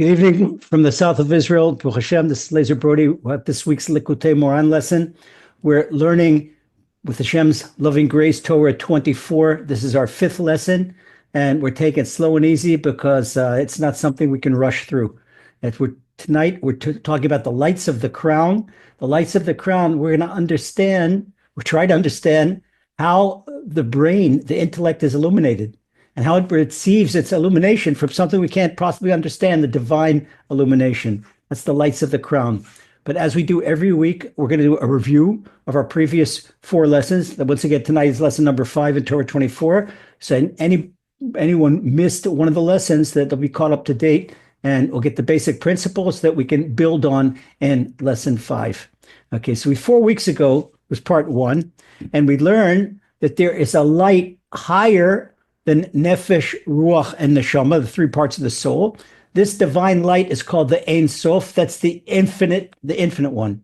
Good evening from the south of Israel. To Hashem, this is Laser Brody. We'll have this week's Likutei Moharan lesson. We're learning with Hashem's loving grace, Torah 24. This is our fifth lesson, and we're taking it slow and easy because it's not something we can rush through. Tonight, we're talking about the lights of the crown. The lights of the crown, we're going to understand, we try to understand how the brain, the intellect is illuminated, and how it receives its illumination from something we can't possibly understand, the divine illumination. That's the lights of the crown. But as we do every week, we're going to do a review of our previous four lessons. Once again, tonight is lesson number 5 in Torah 24. So anyone missed one of the lessons, that they'll be caught up to date, and we'll get the basic principles that we can build on in lesson 5. Okay, so 4 weeks ago was part 1, and we learned that there is a light higher than nefesh, ruach, and neshama, the three parts of the soul. This divine light is called the Ein Sof. That's the infinite one.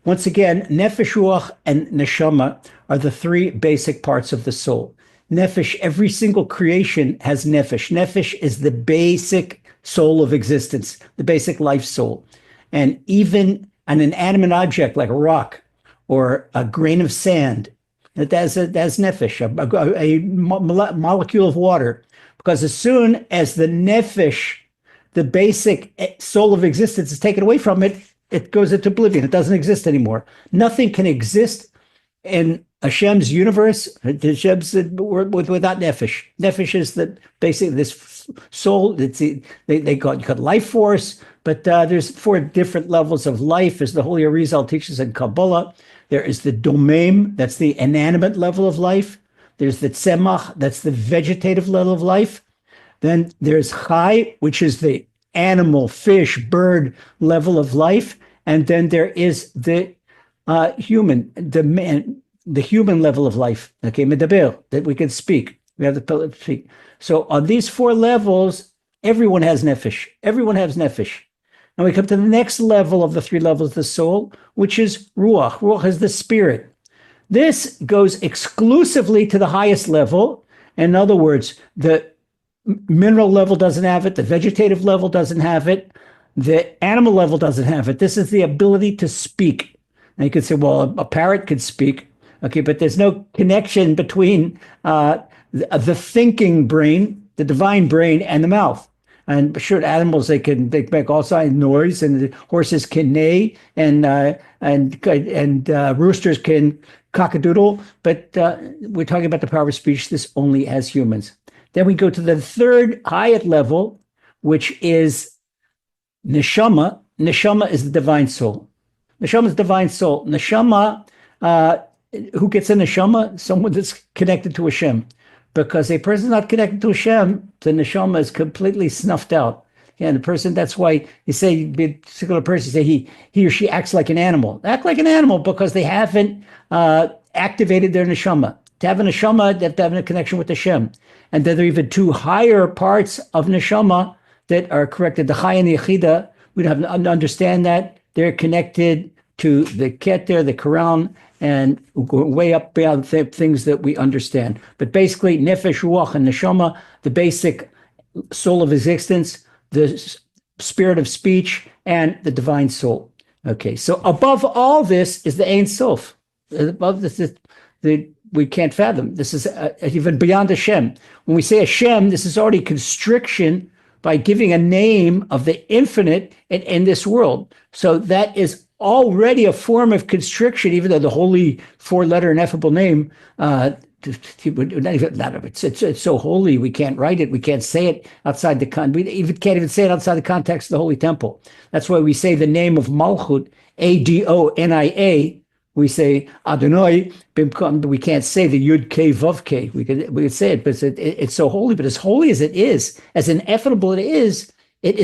Once again, nefesh, ruach, and neshama are the three basic parts of the soul. Nefesh, every single creation has nefesh. Nefesh is the basic soul of existence, the basic life soul. And even an inanimate object like a rock or a grain of sand, that's nefesh, a molecule of water. Because as soon as the nefesh, the basic soul of existence, is taken away from it, it goes into oblivion. It doesn't exist anymore. Nothing can exist in Hashem's universe, Hashem's without nefesh. Nefesh is the basic, this soul. They call it life force, but there's 4 different levels of life, as the Holy Arizal teaches in Kabbalah. There is the domain, that's the inanimate level of life. There's the tzemach, that's the vegetative level of life. Then there's chai, which is the animal, fish, bird level of life. And then there is the human, the human level of life. Okay, medaber, that we can speak. We have the ability to speak. So on these 4 levels, everyone has nefesh. Everyone has nefesh. And we come to the next level of the 3 levels of the soul, which is ruach. Ruach is the spirit. This goes exclusively to the highest level. In other words, the mineral level doesn't have it. The vegetative level doesn't have it. The animal level doesn't have it. This is the ability to speak. And you could say, well, a parrot could speak. Okay, but there's no connection between the thinking brain, the divine brain, and the mouth. And sure, animals, they make all kinds of noise, and the horses can neigh, and roosters can cock-a-doodle. But we're talking about the power of speech. This only as humans. Then we go to the third highest level, which is neshama. Neshama is the divine soul. Neshama is the divine soul. Neshama, who gets a neshama? Someone that's connected to Hashem. Because a person not connected to Hashem, the neshama is completely snuffed out. And the person, that's why you say, a particular person, say he or she acts like an animal. Act like an animal because they haven't activated their neshama. To have a neshama, they have to have a connection with Hashem. And then there are even 2 higher parts of neshama that are connected. The chai and the yechida, we don't have to understand that. They're connected to the Keter, the Quran, and go way up beyond things that we understand. But basically, nefesh, ruach, and neshama, the basic soul of existence, the spirit of speech, and the divine soul. Okay, so above all this is the Ein Sof. Above this is we can't fathom. This is even beyond Hashem. When we say Hashem, this is already constriction by giving a name of the infinite in this world. So that is already a form of constriction, even though the holy 4-letter ineffable name, it's so holy, we can't write it, we can't say it outside the we even can't even say it outside the context of the holy temple. That's why we say the name of Malchut, Adonia. We say Adonai, we can't say the Yud K Vav K. We could say it, but it's so holy. But as holy as it is, as ineffable it is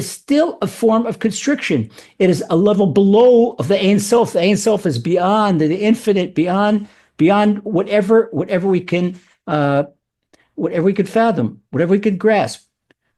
still a form of constriction. It is a level below of the Ein Sof. The Ein Sof is beyond the infinite, beyond whatever we can fathom, whatever we can grasp.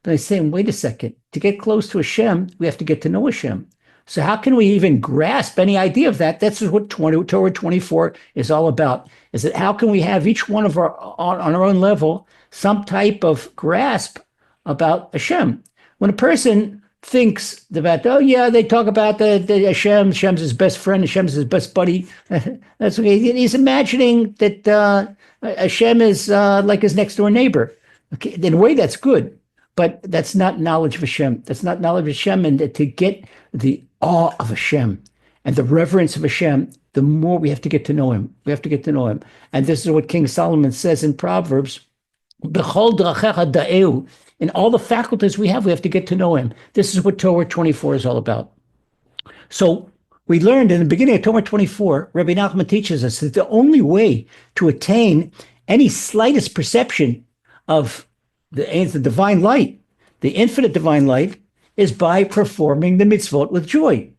But I'm saying, wait a second. To get close to Hashem, we have to get to know Hashem. So how can we even grasp any idea of that? That's what Torah 24 is all about. Is that how can we have each one of our on our own level some type of grasp about Hashem? When a person thinks about, oh yeah, they talk about the Hashem. Hashem's his best friend. Hashem's his best buddy. That's okay. He's imagining that Hashem is like his next door neighbor. Okay, in a way, that's good, but that's not knowledge of Hashem. That's not knowledge of Hashem. And to get the awe of Hashem and the reverence of Hashem, the more we have to get to know him. We have to get to know him. And this is what King Solomon says in Proverbs. B'chol drachecha da'eu. In all the faculties we have to get to know him. This is what Torah 24 is all about. So we learned in the beginning of Torah 24, Rabbi Nachman teaches us that the only way to attain any slightest perception of the divine light, the infinite divine light, is by performing the mitzvot with joy.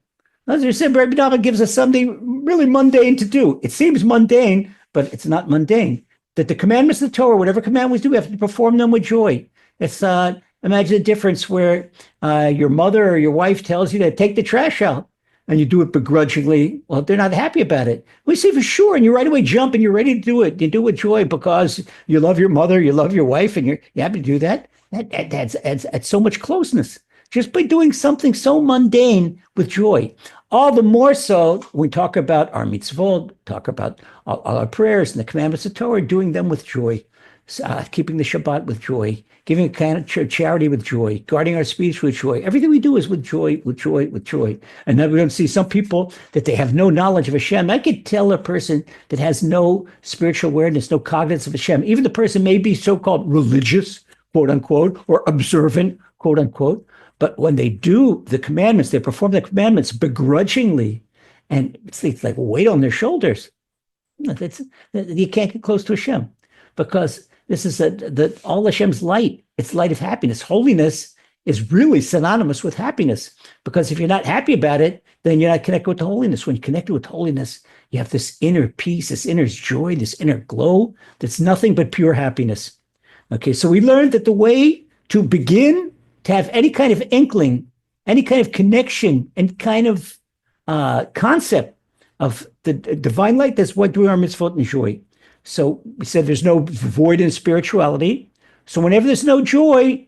As I said, Rabbi Nachman gives us something really mundane to do. It seems mundane, but it's not mundane. That the commandments of the Torah, whatever commandments we do, we have to perform them with joy. It's imagine the difference where your mother or your wife tells you to take the trash out and you do it begrudgingly. Well, they're not happy about it. We say for sure, and you right away jump and you're ready to do it. You do it with joy because you love your mother, you love your wife, and you're happy to do that. That's so much closeness just by doing something so mundane with joy. All the more so when we talk about our mitzvot, talk about all our prayers and the commandments of Torah, doing them with joy. Keeping the Shabbat with joy, giving a kind of charity with joy, guarding our speech with joy. Everything we do is with joy, with joy, with joy. And then we're going to see some people that they have no knowledge of Hashem. I could tell a person that has no spiritual awareness, no cognizance of Hashem. Even the person may be so-called religious, quote unquote, or observant, quote unquote. But when they do the commandments, they perform the commandments begrudgingly, and it's like a weight on their shoulders. You can't get close to Hashem because this is all Hashem's light. It's light of happiness. Holiness is really synonymous with happiness, because if you're not happy about it, then you're not connected with the holiness. When you're connected with holiness, you have this inner peace, this inner joy, this inner glow that's nothing but pure happiness. Okay, so we learned that the way to begin to have any kind of inkling, any kind of connection, and kind of concept of the divine light, that's what doing our mitzvot and joy. So we said there's no void in spirituality. So whenever there's no joy,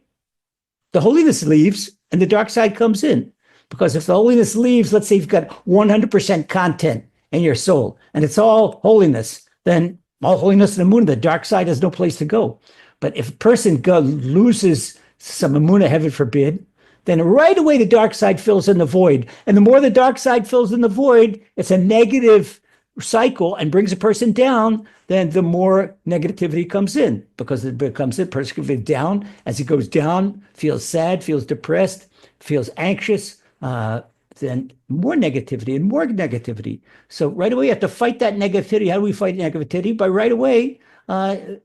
the holiness leaves and the dark side comes in. Because if the holiness leaves, let's say you've got 100% content in your soul and it's all holiness, then all holiness and emunah, the dark side has no place to go. But if a person loses some emunah, heaven forbid, then right away the dark side fills in the void. And the more the dark side fills in the void, it's a negative cycle and brings a person down, then the more negativity comes in, because it becomes a person goes down. As he goes down, feels sad, feels depressed, feels anxious, then more negativity and more negativity. So right away you have to fight that negativity. How do we fight negativity? By right away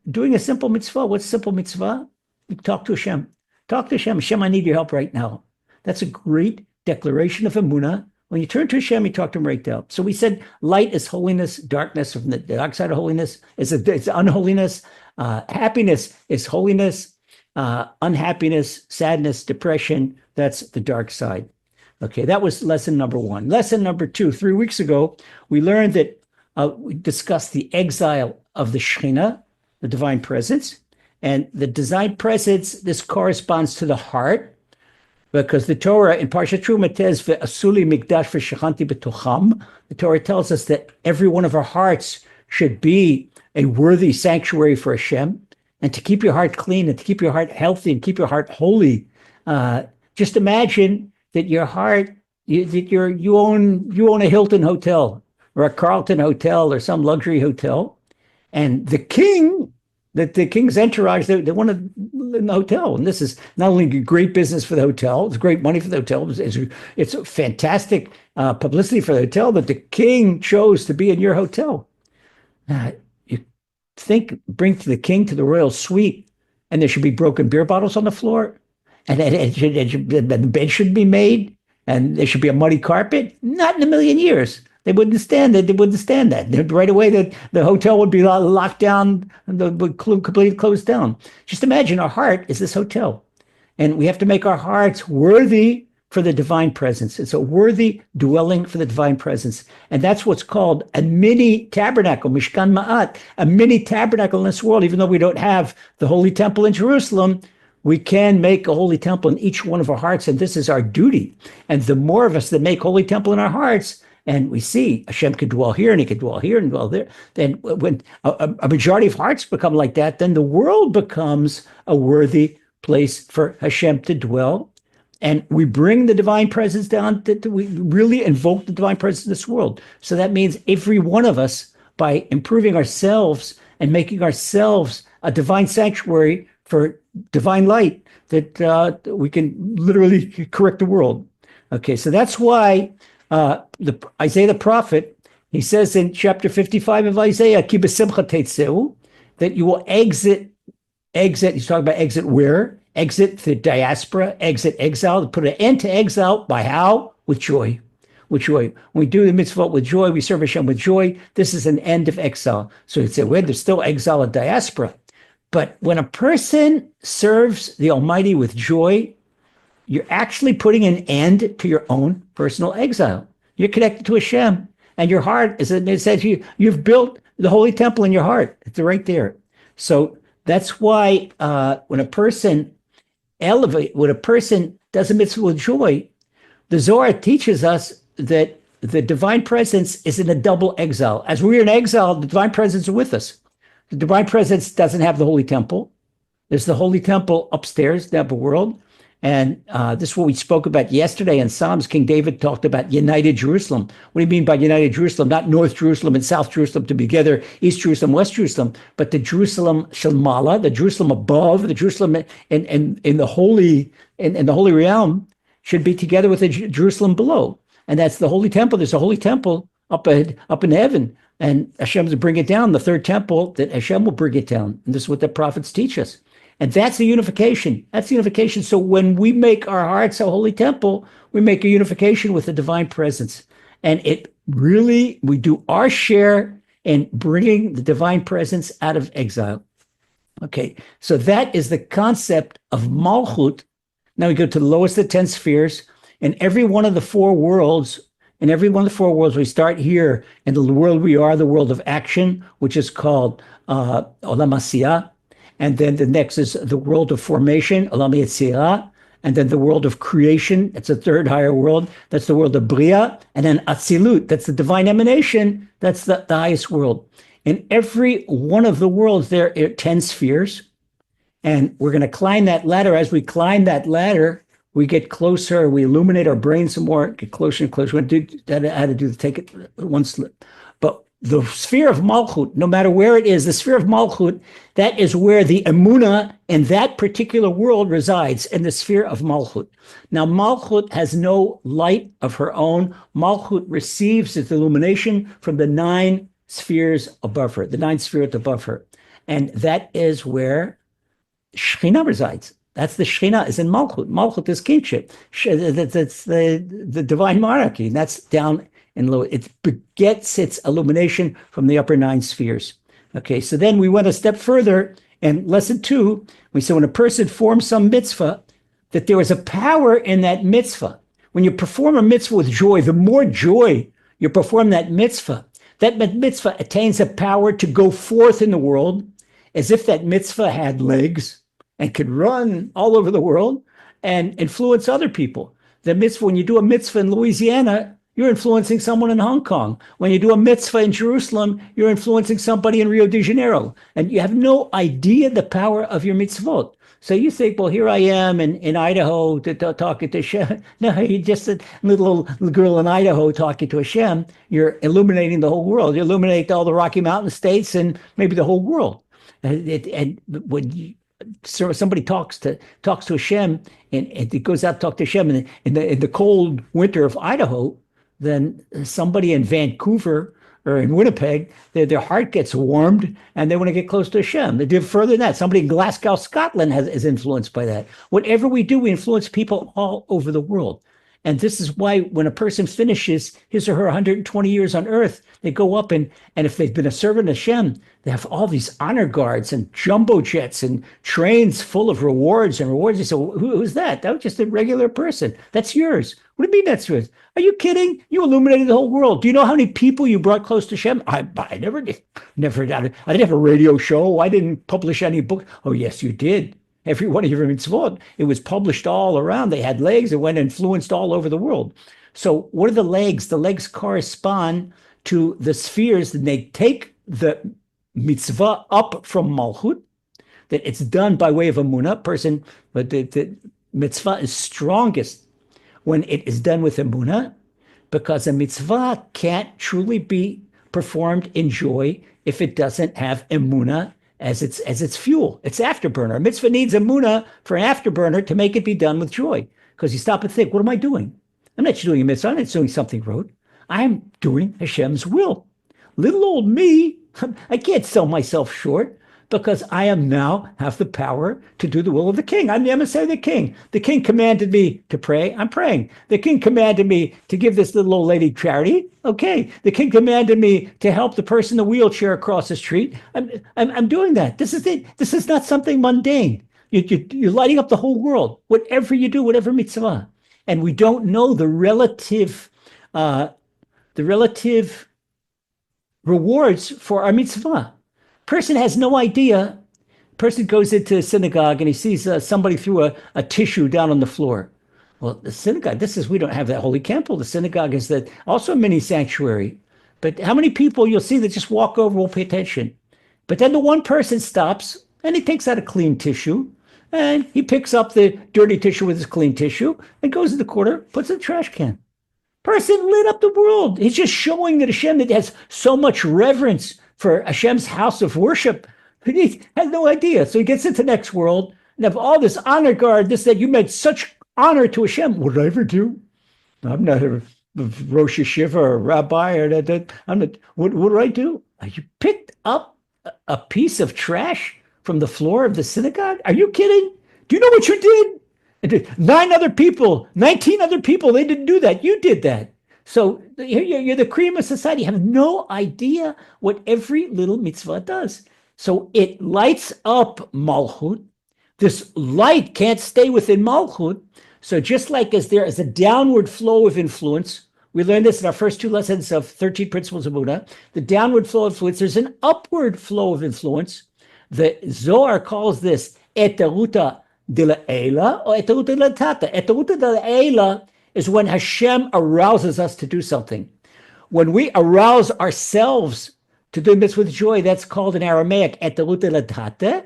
doing a simple mitzvah. What's simple mitzvah? Talk to Hashem. Talk to Hashem. Hashem, I need your help right now. That's a great declaration of emunah. When you turn to Hashem, you talk to him right now. So we said light is holiness, darkness from the dark side of holiness is unholiness. Happiness is holiness. Unhappiness, sadness, depression, that's the dark side. Okay, that was lesson number 1. Lesson number 2, 3 weeks ago, we learned that we discussed the exile of the Shekhinah, the divine presence. And the divine presence, this corresponds to the heart, because the Torah in Parshat Truma says, "Ve'asuli mikdash v'shechanti b'tocham." The Torah tells us that every one of our hearts should be a worthy sanctuary for Hashem, and to keep your heart clean and to keep your heart healthy and keep your heart holy. Just imagine that your heart, you own a Hilton hotel or a Carlton hotel or some luxury hotel, and the king's entourage, they want to live in the hotel. And this is not only great business for the hotel, it's great money for the hotel, it's fantastic publicity for the hotel that the king chose to be in your hotel. You bring the king to the royal suite, and there should be broken beer bottles on the floor, and the bed should be made, and there should be a muddy carpet. Not in a million years. They wouldn't stand that. They wouldn't stand that. Right away, the hotel would be locked down, would completely closed down. Just imagine our heart is this hotel. And we have to make our hearts worthy for the divine presence. It's a worthy dwelling for the divine presence. And that's what's called a mini tabernacle, Mishkan Ma'at, a mini tabernacle in this world. Even though we don't have the Holy Temple in Jerusalem, we can make a holy temple in each one of our hearts, and this is our duty. And the more of us that make holy temple in our hearts, and we see Hashem could dwell here and he could dwell here and dwell there, then when a majority of hearts become like that, then the world becomes a worthy place for Hashem to dwell. And we bring the divine presence down, we really invoke the divine presence in this world. So that means every one of us, by improving ourselves and making ourselves a divine sanctuary for divine light, that we can literally correct the world. Okay, so that's why Isaiah the prophet, he says in chapter 55 of Isaiah, Ki b'simcha tetzeu, that you will exit, he's talking about exit where? Exit the diaspora, exit exile, put an end to exile by how? With joy. With joy. When we do the mitzvot with joy, we serve Hashem with joy. This is an end of exile. So it's well, there's still exile and diaspora. But when a person serves the Almighty with joy, you're actually putting an end to your own personal exile. You're connected to Hashem, and your heart, as it says, you've built the holy temple in your heart. It's right there. So that's why when a person does a mitzvah with joy, the Zohar teaches us that the divine presence is in a double exile. As we're in exile, the divine presence is with us. The divine presence doesn't have the holy temple. There's the holy temple upstairs, the upper world. And this is what we spoke about yesterday in Psalms. King David talked about united Jerusalem. What do you mean by united Jerusalem? Not North Jerusalem and South Jerusalem to be together, East Jerusalem, West Jerusalem, but the Jerusalem Shalmala, the Jerusalem above, the Jerusalem in the holy realm should be together with the Jerusalem below. And that's the holy temple. There's a holy temple up in heaven. And Hashem will bring it down, the third temple, that Hashem will bring it down. And this is what the prophets teach us. And that's the unification. That's the unification. So when we make our hearts a holy temple, we make a unification with the divine presence. And it really, we do our share in bringing the divine presence out of exile. Okay, so that is the concept of Malchut. Now we go to the lowest of the 10 spheres. In every one of the four worlds, we start here in the world we are, the world of action, which is called Olam Asiyah. And then the next is the world of formation, Olam Yetzirah. And then the world of creation, it's a third higher world. That's the world of Bria. And then Atzilut, that's the divine emanation. That's the highest world. In every one of the worlds, there are 10 spheres. And we're going to climb that ladder. As we climb that ladder, we get closer, we illuminate our brain some more, get closer and closer. We're going to do how to do take it one slip. But the sphere of Malchut, no matter where it is, the sphere of Malchut, that is where the Emunah in that particular world resides, in the sphere of Malchut. Now, Malchut has no light of her own. Malchut receives its illumination from the 9 spheres above her, the 9 spheres above her. And that is where Shekhinah resides. That's the Shekhinah is in Malchut. Malchut is kingship. That's the divine monarchy. And that's down and low. It begets its illumination from the upper 9 spheres. Okay, so then we went a step further in lesson 2. We said when a person forms some mitzvah, that there is a power in that mitzvah. When you perform a mitzvah with joy, the more joy you perform that mitzvah attains a power to go forth in the world as if that mitzvah had legs and could run all over the world and influence other people. The mitzvah, when you do a mitzvah in Louisiana, you're influencing someone in Hong Kong. When you do a mitzvah in Jerusalem, you're influencing somebody in Rio de Janeiro. And you have no idea the power of your mitzvot. So you think, well, here I am in Idaho talking to Hashem. No, you're just a little girl in Idaho talking to Hashem. You're illuminating the whole world. You illuminate all the Rocky Mountain states and maybe the whole world. And when somebody talks to Hashem and it goes out to talk to Hashem in the cold winter of Idaho, then somebody in Vancouver or in Winnipeg, their heart gets warmed and they want to get close to Hashem. They do further than that. Somebody in Glasgow, Scotland is influenced by that. Whatever we do, we influence people all over the world. And this is why when a person finishes his or her 120 years on earth, they go up and if they've been a servant of Hashem, they have all these honor guards and jumbo jets and trains full of rewards and rewards. You say, well, who's that? That was just a regular person. That's yours. What do you mean that's yours? Are you kidding? You illuminated the whole world. Do you know how many people you brought close to Hashem? I never did. I didn't have a radio show. I didn't publish any book. Oh, yes, you did. Every one of your mitzvot, it was published all around. They had legs. It went influenced all over the world. So what are the legs? The legs correspond to the spheres, and they take the mitzvah up from malchut, that it's done by way of emunah person, but the mitzvah is strongest when it is done with emunah, because a mitzvah can't truly be performed in joy if it doesn't have emunah as its fuel. It's afterburner. A mitzvah needs emunah for an afterburner to make it be done with joy. Because you stop and think, what am I doing? I'm not doing a mitzvah. I'm not doing something rote. I'm doing Hashem's will. Little old me, I can't sell myself short, because I am now have the power to do the will of the king. I'm the emissary of the king. The king commanded me to pray. I'm praying. The king commanded me to give this little old lady charity. Okay. The king commanded me to help the person in the wheelchair across the street. I'm doing that. This is it. This is not something mundane. You're lighting up the whole world. Whatever you do, whatever mitzvah. And we don't know the relative rewards for our mitzvah. Person has no idea. Person goes into a synagogue and he sees somebody threw a tissue down on the floor. Well, the synagogue, we don't have that holy temple. The synagogue is also a mini sanctuary. But how many people you'll see that just walk over, won't pay attention? But then the one person stops and he takes out a clean tissue and he picks up the dirty tissue with his clean tissue and goes to the corner, puts it in the trash can. Person lit up the world. He's just showing that Hashem that has so much reverence for Hashem's house of worship. He has no idea. So he gets into the next world and have all this honor guard, that you meant such honor to Hashem. What did I ever do? I'm not a Rosh Yeshiva or a rabbi or that. I'm not. What did I do? You picked up a piece of trash from the floor of the synagogue? Are you kidding? Do you know what you did? 19 other people, they didn't do that. You did that. So you're the cream of society. You have no idea what every little mitzvah does. So it lights up malchut. This light can't stay within malchut. So just like as there is a downward flow of influence, we learned this in our first two lessons of 13 Principles of Buddha, the downward flow of influence, there's an upward flow of influence. The Zohar calls this eteruta de la Eila or eteruta de la Tata. Eteruta de la Eila is when Hashem arouses us to do something. When we arouse ourselves to do this with joy, that's called in Aramaic eteruta latata.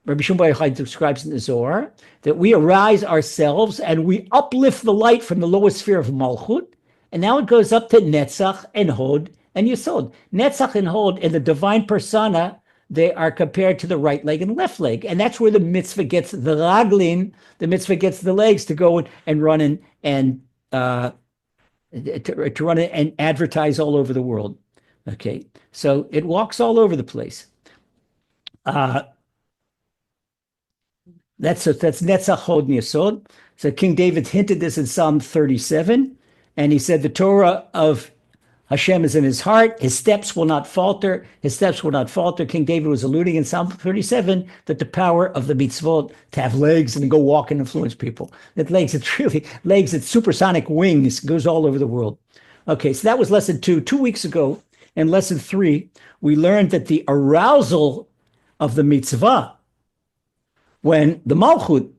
Rabbi Shimon Bar Yochai describes in the Zohar that we arise ourselves and we uplift the light from the lowest sphere of Malchut, and now it goes up to Netzach and Hod and Yesod. Netzach and Hod in the divine persona, they are compared to the right leg and left leg. And that's where the mitzvah gets the raglin, the mitzvah gets the legs to go and run and to run and advertise all over the world. Okay, so it walks all over the place. That's Netzach Hod Yesod. So King David hinted this in Psalm 37, and he said the Torah of Hashem is in his heart. His steps will not falter. His steps will not falter. King David was alluding in Psalm 37 that the power of the mitzvot to have legs and go walk and influence people. That legs, it's really legs, it's supersonic wings, goes all over the world. Okay, so that was lesson 2. 2 weeks ago, in lesson 3, we learned that the arousal of the mitzvah, when the Malchut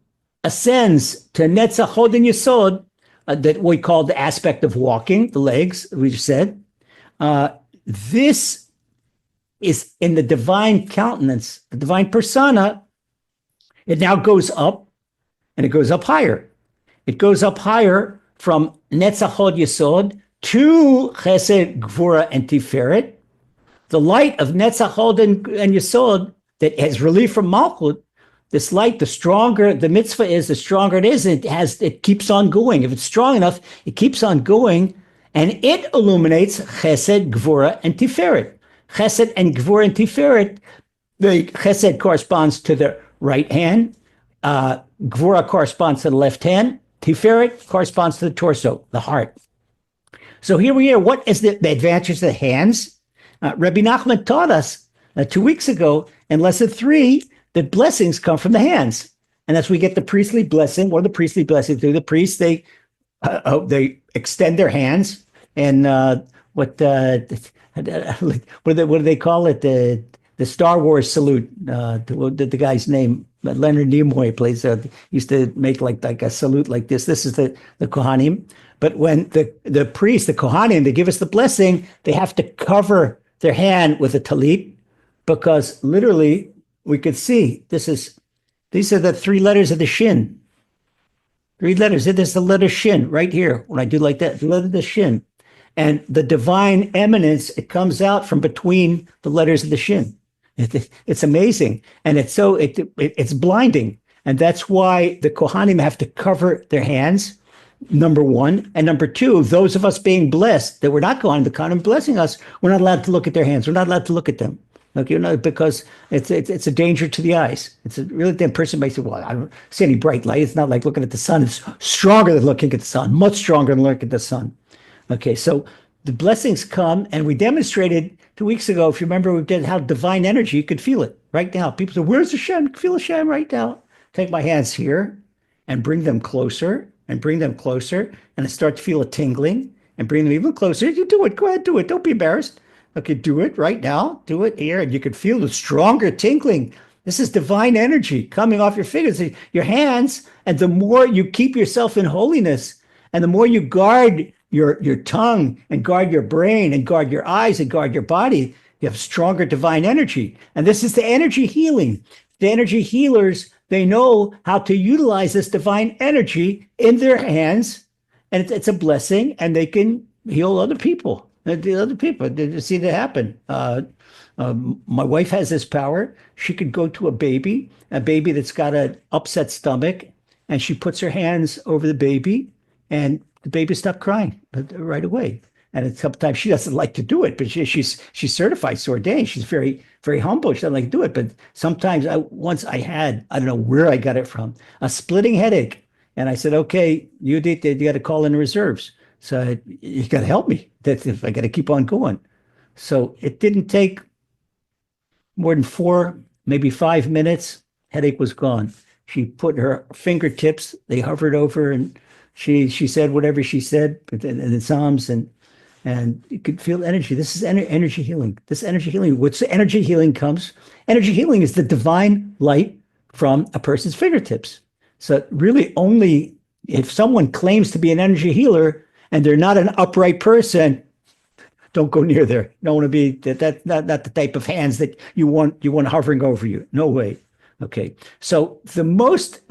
ascends to Netzach Hod and Yesod, that we call the aspect of walking, the legs, we just said, this is in the divine countenance, the divine persona. It now goes up, and it goes up higher. It goes up higher from Netzach Hod Yesod to Chesed, Gvura, and Tiferet. The light of Netzach Hod and Yesod that has relief from Malchut, this light, the stronger the mitzvah is, the stronger it is. It keeps on going. If it's strong enough, it keeps on going, and it illuminates Chesed, Gvura, and Tiferet. Chesed and Gvura and Tiferet. The Chesed corresponds to the right hand. Gvura corresponds to the left hand. Tiferet corresponds to the torso, the heart. So here we are. What is the advantage of the hands? Rabbi Nachman taught us 2 weeks ago in lesson 3 that blessings come from the hands. And that's we get the priestly blessing. What are the priestly blessings do? The priests, they extend their hands. And what do they call it? The Star Wars salute. The guy's name. But Leonard Nimoy plays used to make like a salute like this. This is the Kohanim. But when the priest, the Kohanim, they give us the blessing, they have to cover their hand with a talit, because literally we could see these are the 3 letters of the shin. 3 letters. This is the letter shin right here. When I do like that, the letter of the shin. And the divine eminence, it comes out from between the letters of the shin. It's amazing. And it's blinding. And that's why the Kohanim have to cover their hands, number 1. And number 2, those of us being blessed, that we're not Kohanim, the Kohanim blessing us, we're not allowed to look at their hands. We're not allowed to look at them. Okay, because it's a danger to the eyes. It's a really damn person might say, well, I don't see any bright light. It's not like looking at the sun. It's stronger than looking at the sun, much stronger than looking at the sun. Okay, so the blessings come, and we demonstrated 2 weeks ago, if you remember, we did how divine energy, you could feel it right now. People say, where's Hashem? You can feel Hashem right now. Take my hands here and bring them closer and bring them closer, and I start to feel a tingling and bring them even closer. You do it. Go ahead, do it. Don't be embarrassed. Okay, do it right now. Do it here, and you can feel the stronger tingling. This is divine energy coming off your fingers, your hands, and the more you keep yourself in holiness, and the more you guard your tongue and guard your brain and guard your eyes and guard your body, you have stronger divine energy. And this is the energy healing. The energy healers, they know how to utilize this divine energy in their hands, and it's a blessing, and they can heal other people. The other people, to see that happen. My wife has this power. She could go to a baby that's got an upset stomach, and she puts her hands over the baby, and the baby stopped crying right away. And sometimes she doesn't like to do it, but she's certified, she's ordained. She's very, very humble. She doesn't like to do it. But sometimes once I had, I don't know where I got it from, a splitting headache. And I said, okay, you got to call in the reserves. So you got to help me. That's if I got to keep on going. So it didn't take more than 4, maybe 5 minutes. Headache was gone. She put her fingertips, they hovered over, and she said whatever she said in the Psalms, and you could feel energy. This is energy healing. This energy healing. What's energy healing comes? Energy healing is the divine light from a person's fingertips. So really only if someone claims to be an energy healer and they're not an upright person, don't go near there. You don't want to be that's not the type of hands that you want hovering over you. No way. Okay. So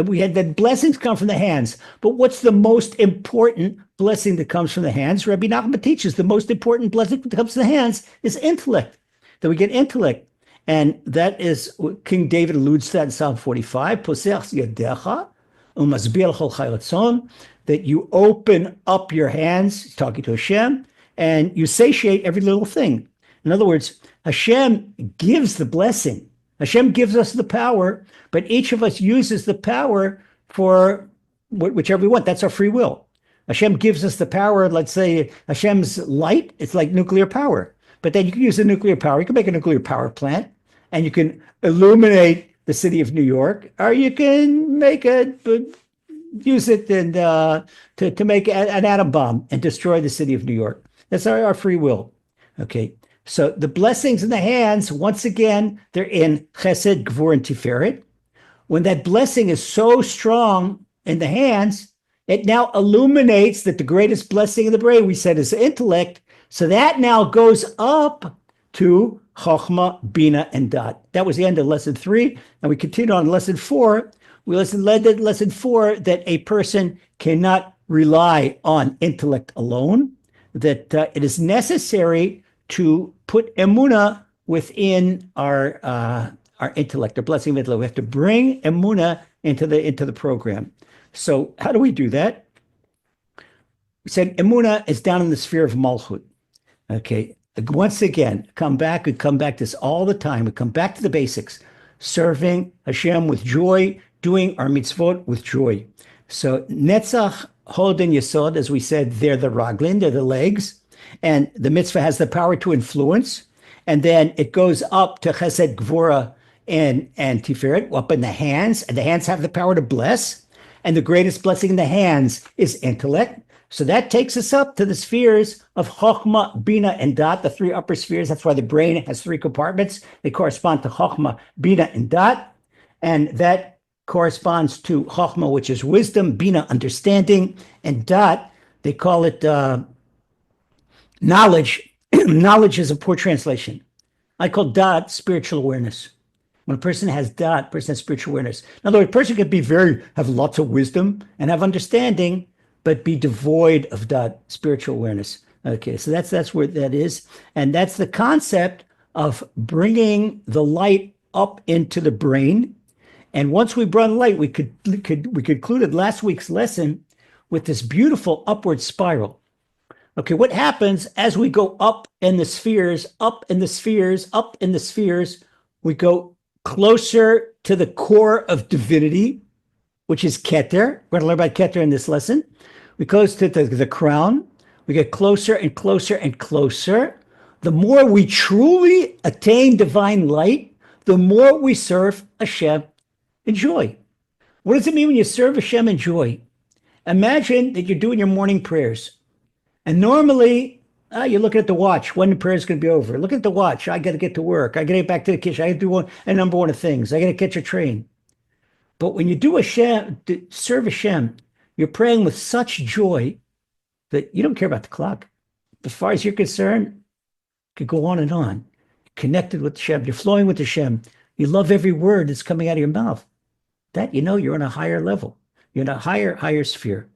we had that blessings come from the hands, but what's the most important blessing that comes from the hands? Rabbi Nachman teaches the most important blessing that comes from the hands is intellect. That we get intellect. And that is what King David alludes to that in Psalm 45. Posech yadecha umasbir chol chai ratzon, that you open up your hands, talking to Hashem, and you satiate every little thing. In other words, Hashem gives the blessing. Hashem gives us the power, but each of us uses the power for whichever we want. That's our free will. Hashem gives us the power. Let's say Hashem's light, it's like nuclear power. But then you can use the nuclear power. You can make a nuclear power plant, and you can illuminate the city of New York, or you can use it and to make an atom bomb and destroy the city of New York. That's our free will. Okay. So the blessings in the hands, once again, they're in Chesed, Gvur, and Tiferet. When that blessing is so strong in the hands, it now illuminates that the greatest blessing in the brain, we said, is intellect. So that now goes up to Chokhmah, Bina, and Dat. That was the end of lesson 3. And we continue on lesson 4. We led lesson 4 that a person cannot rely on intellect alone, that it is necessary to put emunah within our intellect, our blessing of intellect. We have to bring emunah into the program. So how do we do that? We said emunah is down in the sphere of malchut. Okay. Once again, we come back to this all the time. We come back to the basics, serving Hashem with joy, doing our mitzvot with joy. So netzach, hod, and yesod, as we said, they're the raglin, they're the legs. And the mitzvah has the power to influence. And then it goes up to chesed, gvura, and tiferet, up in the hands. And the hands have the power to bless. And the greatest blessing in the hands is intellect. So that takes us up to the spheres of Chokhmah, Bina, and Dat, the 3 upper spheres. That's why the brain has 3 compartments. They correspond to Chokhmah, Bina, and Dat. And that corresponds to Chokhmah, which is wisdom, Bina, understanding, and Dat, they call it knowledge. Knowledge is a poor translation. I call Dat spiritual awareness. When a person has Dat, a person has spiritual awareness. In other words, a person could have lots of wisdom and have understanding, but be devoid of Dat, spiritual awareness. Okay, so that's where that is. And that's the concept of bringing the light up into the brain. And once we brought light, we concluded last week's lesson with this beautiful upward spiral. Okay, what happens as we go up in the spheres, up in the spheres, up in the spheres, we go closer to the core of divinity, which is Keter. We're going to learn about Keter in this lesson. We close to the crown. We get closer and closer and closer. The more we truly attain divine light, the more we serve Hashem in joy. What does it mean when you serve Hashem in joy? Imagine that you're doing your morning prayers. And normally, you're looking at the watch. When the prayer is going to be over. Look at the watch. I got to get to work. I got to get back to the kitchen. I got to do a number one of things. I got to catch a train. But when you do Hashem, serve Hashem, you're praying with such joy that you don't care about the clock. As far as you're concerned, you could go on and on. Connected with Hashem. You're flowing with Hashem. You love every word that's coming out of your mouth. That, you're on a higher level. You're in a higher sphere.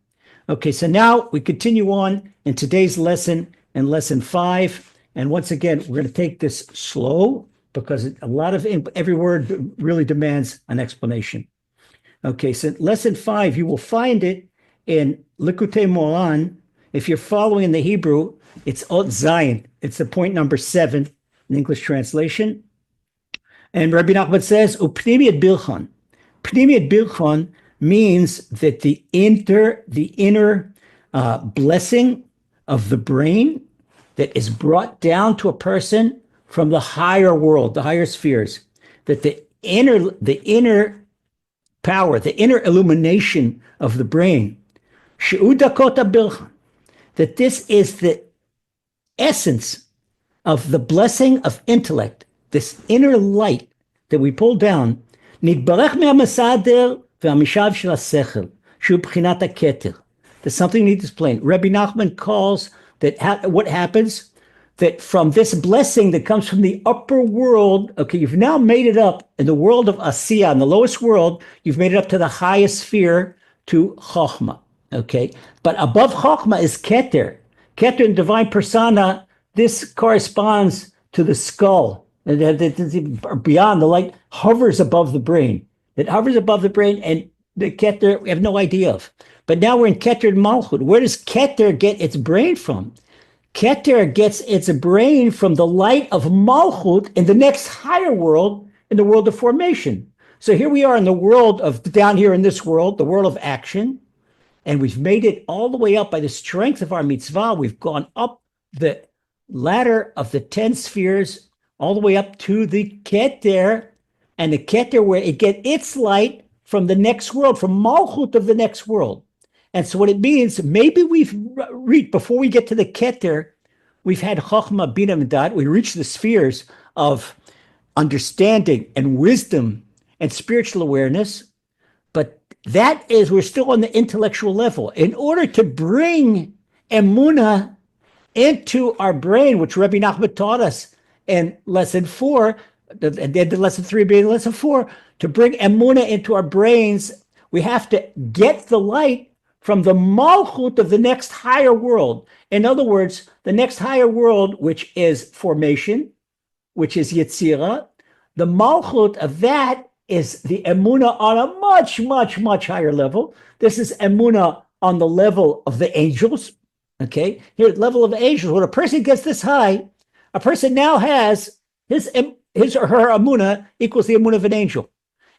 Okay, so now we continue on in today's lesson, in lesson 5. And once again, we're going to take this slow because every word really demands an explanation. Okay, so lesson 5, you will find it in Likutei Moharan. If you're following the Hebrew, it's Ot Zion. It's the point number 7 in English translation. And Rabbi Nachman says, Upnimiyat Bilchon. Pnimiyat Bilchon means that the inner blessing of the brain that is brought down to a person from the higher world, the higher spheres, that the inner power, the inner illumination of the brain, that this is the essence of the blessing of intellect, this inner light that we pull down, there's something we need to explain. Rabbi Nachman calls that what happens, that from this blessing that comes from the upper world, okay, you've now made it up in the world of Asiya, in the lowest world, you've made it up to the highest sphere, to Chokhmah, okay? But above Chokhmah is Keter. Keter in divine persona, this corresponds to the skull. Beyond, the light hovers above the brain. It hovers above the brain, and the Keter we have no idea of. But now we're in Keter Malchut. Where does Keter get its brain from? Keter gets its brain from the light of Malchut in the next higher world, in the world of formation. So here we are in the world of, down here in this world, the world of action, and we've made it all the way up by the strength of our mitzvah. We've gone up the ladder of the 10 spheres all the way up to the Keter, and the Keter where it gets its light from the next world, from Malchut of the next world. And so what it means, maybe we've reached, before we get to the Keter, we've had Chokhmah, Bina, and Dat. We reached the spheres of understanding and wisdom and spiritual awareness. But that is, we're still on the intellectual level. In order to bring Emunah into our brain, which Rabbi Nachman taught us in lesson 4, and then lesson 3 being lesson 4, to bring Emunah into our brains, we have to get the light from the Malchut of the next higher world. In other words, the next higher world, which is formation, which is Yetzirah, the Malchut of that is the Emunah on a much, much, much higher level. This is Emunah on the level of the angels. Okay, here at the level of angels, when a person gets this high, a person now has his or her Emunah equals the Emunah of an angel.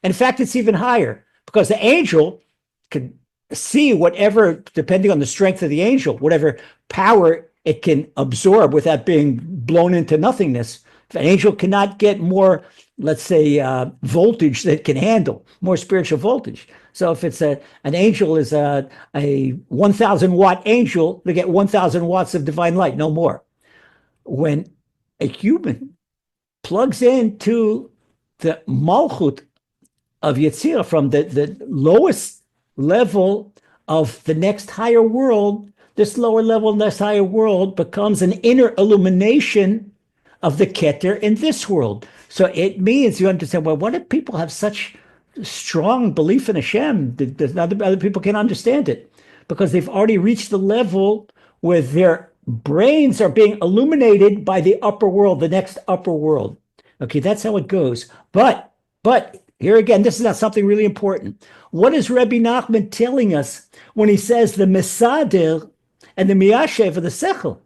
In fact, it's even higher because the angel can see whatever, depending on the strength of the angel, whatever power it can absorb without being blown into nothingness. If an angel cannot get more, let's say, voltage that it can handle, more spiritual voltage. So if it's an angel is a 1,000 watt angel, they get 1,000 watts of divine light, no more. When a human plugs into the Malchut of Yetzirah, from the lowest level of the next higher world. This lower level, next higher world becomes an inner illumination of the Keter in this world. So it means, you understand, well, what if people have such strong belief in Hashem that other people can't understand it? Because they've already reached the level where their brains are being illuminated by the upper world, the next upper world. Okay, that's how it goes. But here again, this is not something really important. What is Rabbi Nachman telling us when he says the Mesader and the Miyashev of the Sechel?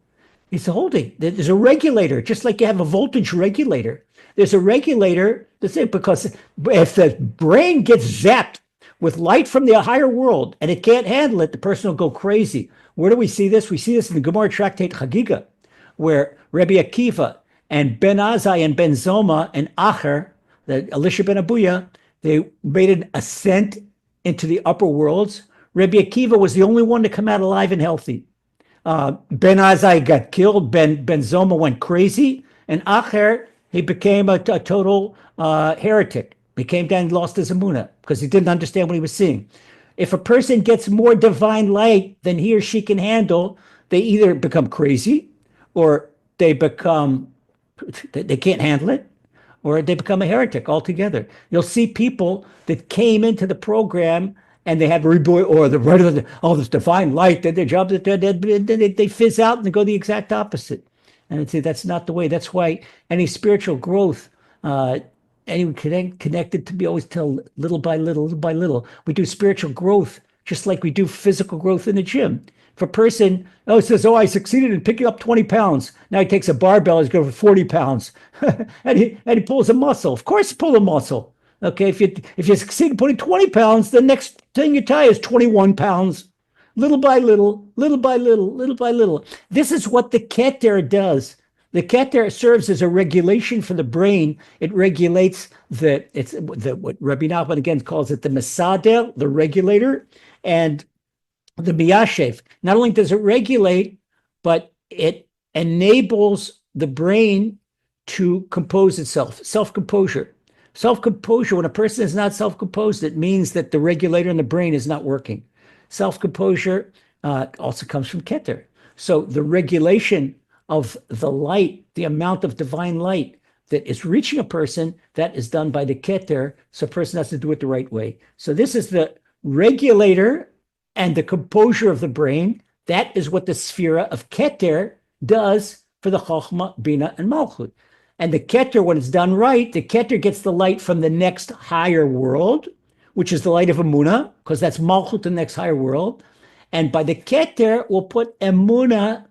He's holding, there's a regulator, just like you have a voltage regulator. There's a regulator, because if the brain gets zapped with light from the higher world and it can't handle it, the person will go crazy. Where do we see this? We see this in the Gemara Tractate Chagiga, where Rabbi Akiva and Ben Azai and Ben Zoma and Acher, the Elisha ben Abuya, they made an ascent into the upper worlds. Rabbi Akiva was the only one to come out alive and healthy. Ben Azai got killed. Ben Zoma went crazy, and Acher, he became a total heretic. He came down and lost his emunah because he didn't understand what he was seeing. If a person gets more divine light than he or she can handle, they either become crazy, or they can't handle it, or they become a heretic altogether. You'll see people that came into the program and they have riboy, or this divine light, that their jobs, they fizz out and they go the exact opposite. And I'd say that's not the way. That's why any spiritual growth, anyone connected to me always tell little by little. We do spiritual growth just like we do physical growth in the gym. If a person says, I succeeded in picking up 20 pounds. Now he takes a barbell, he's going for 40 pounds. and he pulls a muscle. Of course, pull a muscle. Okay, if you succeed in putting 20 pounds, the next thing you tie is 21 pounds. Little by little. This is what the Keter does. The Keter serves as a regulation for the brain. It regulates what Rabbi Nachman again calls it the Mesader, the regulator, and the Miyashev. Not only does it regulate, but it enables the brain to compose itself. SelfComposure. SelfComposure, when a person is not self-composed, it means that the regulator in the brain is not working. SelfComposure also comes from Keter. So the regulation of the light, the amount of divine light that is reaching a person, that is done by the Keter, so a person has to do it the right way. So this is the regulator and the composure of the brain. That is what the Sphira of Keter does for the Chochmah, Bina, and Malchut. And the Keter, when it's done right, the Keter gets the light from the next higher world, which is the light of Emunah, because that's Malchut, the next higher world. And by the Keter, we'll put Emunah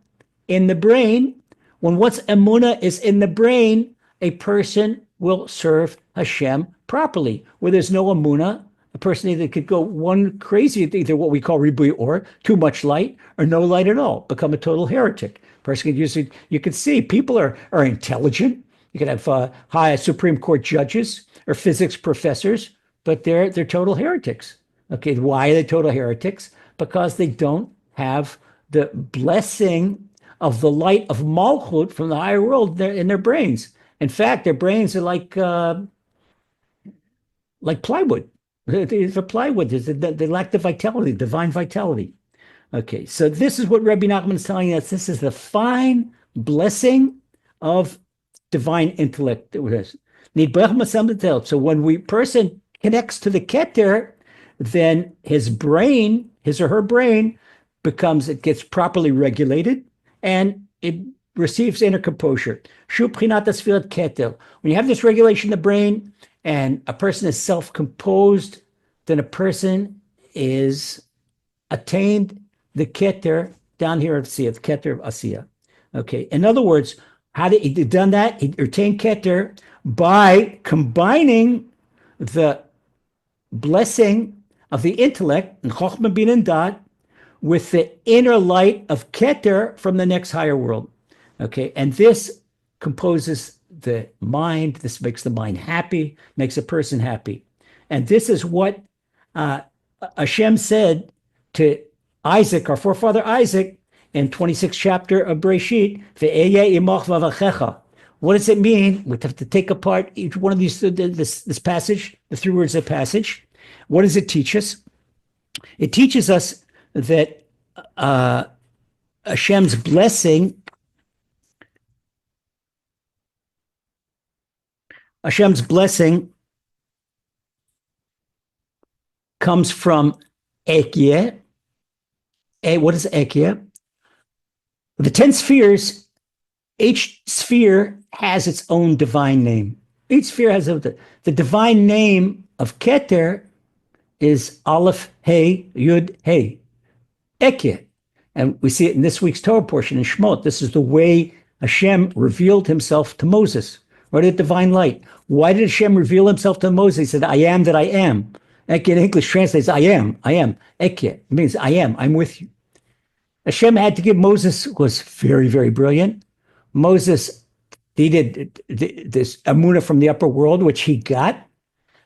in the brain. Once Emunah is in the brain, a person will serve Hashem properly. Where there's no Emunah, a person either could go one crazy, either what we call ribui, or too much light, or no light at all, become a total heretic. Person could use it. You can see people are intelligent. You could have high Supreme Court judges or physics professors, but they're total heretics. Okay, why are they total heretics? Because they don't have the blessing of the light of Malchut from the higher world in their brains. In fact, their brains are like plywood. For plywood, they lack the vitality, divine vitality. Okay, so this is what Rabbi Nachman is telling us. This is the fine blessing of divine intellect. So when person connects to the Keter, then his or her brain gets properly regulated, and it receives inner composure. When you have this regulation in the brain and a person is self-composed, then a person is attained the Keter down here of Asiya, the Keter of Asiya. Okay, in other words, how did he done that? He attained Keter by combining the blessing of the intellect and Chochmah, Bin, and Dat with the inner light of Keter from the next higher world. Okay, and this composes the mind. This makes the mind happy, makes a person happy. And this is what Hashem said to Isaac, our forefather Isaac, in 26th chapter of Breshit, Ve'ehyeh imach v'avachecha. What does it mean? We have to take apart each one of these, this passage, the 3 words of passage. What does it teach us? It teaches us that Hashem's blessing comes from Ekye. What is Ekye? The 10 spheres, each sphere has its own divine name. Each sphere has the divine name of Keter is Aleph, Hey, Yud, Hey, Ekye. And we see it in this week's Torah portion in Shemot. This is the way Hashem revealed himself to Moses, right at divine light. Why did Hashem reveal himself to Moses? He said, I am that I am. Ekye in English translates, I am. Ekye, it means I am, I'm with you. Hashem had to give Moses, was very, very brilliant. Moses needed this Amunah from the upper world, which he got.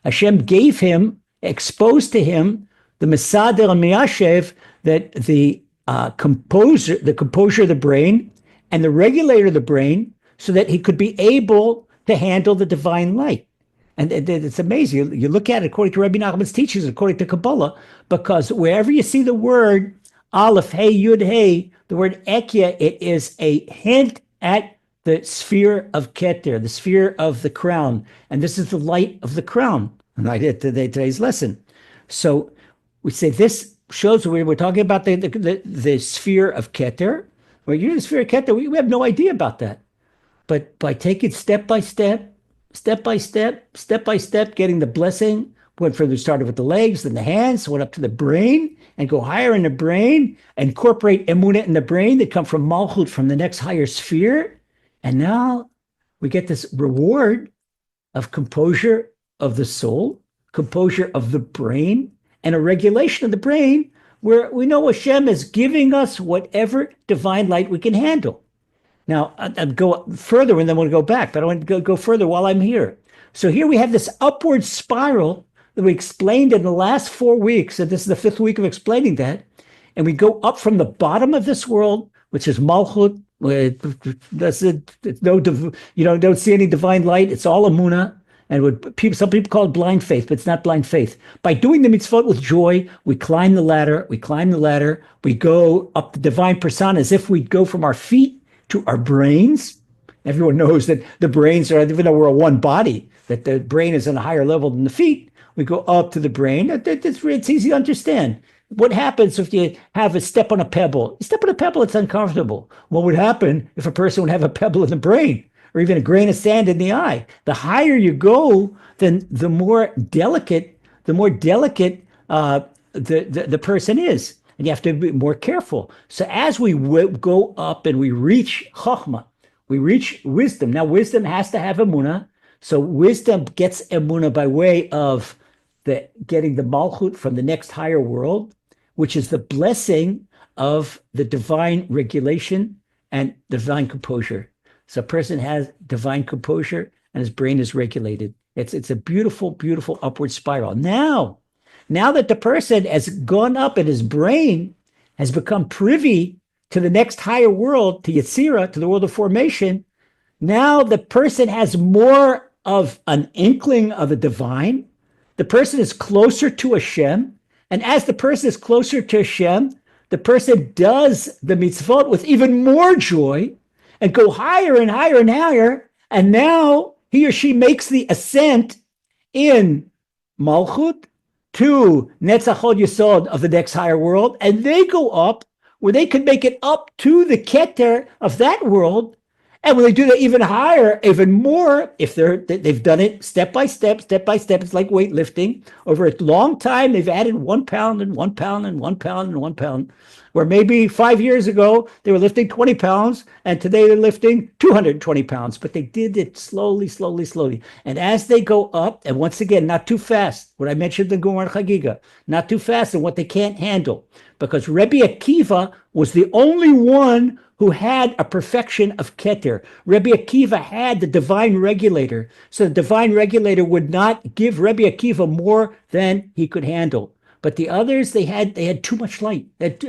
Hashem gave him, exposed to him, the Mesader and Miyashev, that the composure of the brain and the regulator of the brain, so that he could be able to handle the divine light. And it's amazing. You look at it according to Rabbi Nachman's teachings, according to Kabbalah, because wherever you see the word Aleph, Hey, Yud, Hey, the word Ekya, it is a hint at the sphere of Keter, the sphere of the crown. And this is the light of the crown. And I did today's lesson. So we say this shows we're talking about the sphere of Keter. Well, you're the sphere of Keter. We have no idea about that. But by taking step by step, getting the blessing, went further, started with the legs, then the hands, went up to the brain, and go higher in the brain, incorporate emunah in the brain that come from Malchut, from the next higher sphere. And now we get this reward of composure of the soul, composure of the brain, and a regulation of the brain, where we know Hashem is giving us whatever divine light we can handle. Now, I'll go further and then we'll go back, but I want to go further while I'm here. So here we have this upward spiral that we explained in the last 4 weeks, and this is the 5th week of explaining that. And we go up from the bottom of this world, which is Malchut. Don't see any divine light. It's all Amunah. And some people call it blind faith, but it's not blind faith. By doing the mitzvot with joy, we climb the ladder. We go up the divine persona as if we'd go from our feet to our brains. Everyone knows that the brains are, even though we're a one body, that the brain is on a higher level than the feet. We go up to the brain. It's easy to understand. What happens if you have a step on a pebble? You step on a pebble, it's uncomfortable. What would happen if a person would have a pebble in the brain, or even a grain of sand in the eye? The higher you go, then the more delicate the person is. And you have to be more careful. So as we go up and we reach Chokhmah, we reach wisdom. Now, wisdom has to have emunah. So wisdom gets emunah by way of getting the malchut from the next higher world, which is the blessing of the divine regulation and divine composure. So a person has divine composure and his brain is regulated. It's a beautiful, beautiful upward spiral. Now that the person has gone up and his brain has become privy to the next higher world, to Yetzirah, to the world of formation, now the person has more of an inkling of the divine. The person is closer to Hashem. And as the person is closer to Hashem, the person does the mitzvot with even more joy and go higher and higher and higher. And now he or she makes the ascent in Malchut to Netzach Hod Yesod of the next higher world. And they go up where they can make it up to the Keter of that world. And when they do that even higher, even more, if they've done it step by step, it's like weightlifting. Over a long time, they've added 1 pound and 1 pound and 1 pound and 1 pound. Where maybe 5 years ago, they were lifting 20 pounds, and today they're lifting 220 pounds. But they did it slowly. And as they go up, and once again, not too fast, what I mentioned in Gemara Chagiga, not too fast and what they can't handle. Because Rebbe Akiva was the only one who had a perfection of Keter. Rebbe Akiva had the divine regulator. So the divine regulator would not give Rebbe Akiva more than he could handle. But the others, they had too much light. It's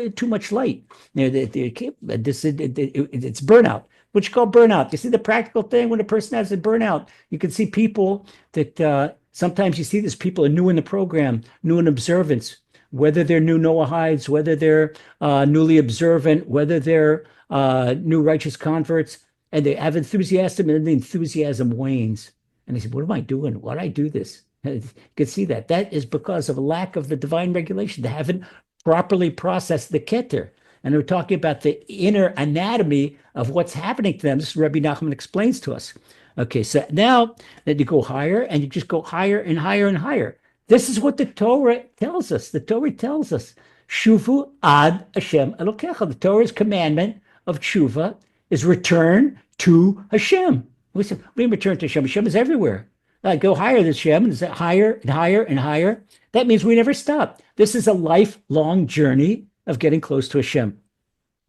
burnout. which you call burnout. You see the practical thing when a person has a burnout. You can see people that sometimes you see these people are new in the program, new in observance, whether they're new Noahides, whether they're newly observant, whether they're new righteous converts, and they have enthusiasm, and then the enthusiasm wanes. And they say, what am I doing? Why do I do this? You can see that. That is because of a lack of the divine regulation. They haven't properly processed the Keter. And we're talking about the inner anatomy of what's happening to them. This is Rabbi Nachman explains to us. Okay, so now that you go higher and you just go higher and higher and higher. This is what the Torah tells us. The Torah tells us, Shuvu ad Hashem Elokecha. The Torah's commandment of tshuva is return to Hashem. We mean return to Hashem. Hashem is everywhere. Go higher than Hashem, and higher and higher and higher. That means we never stop. This is a lifelong journey of getting close to Hashem.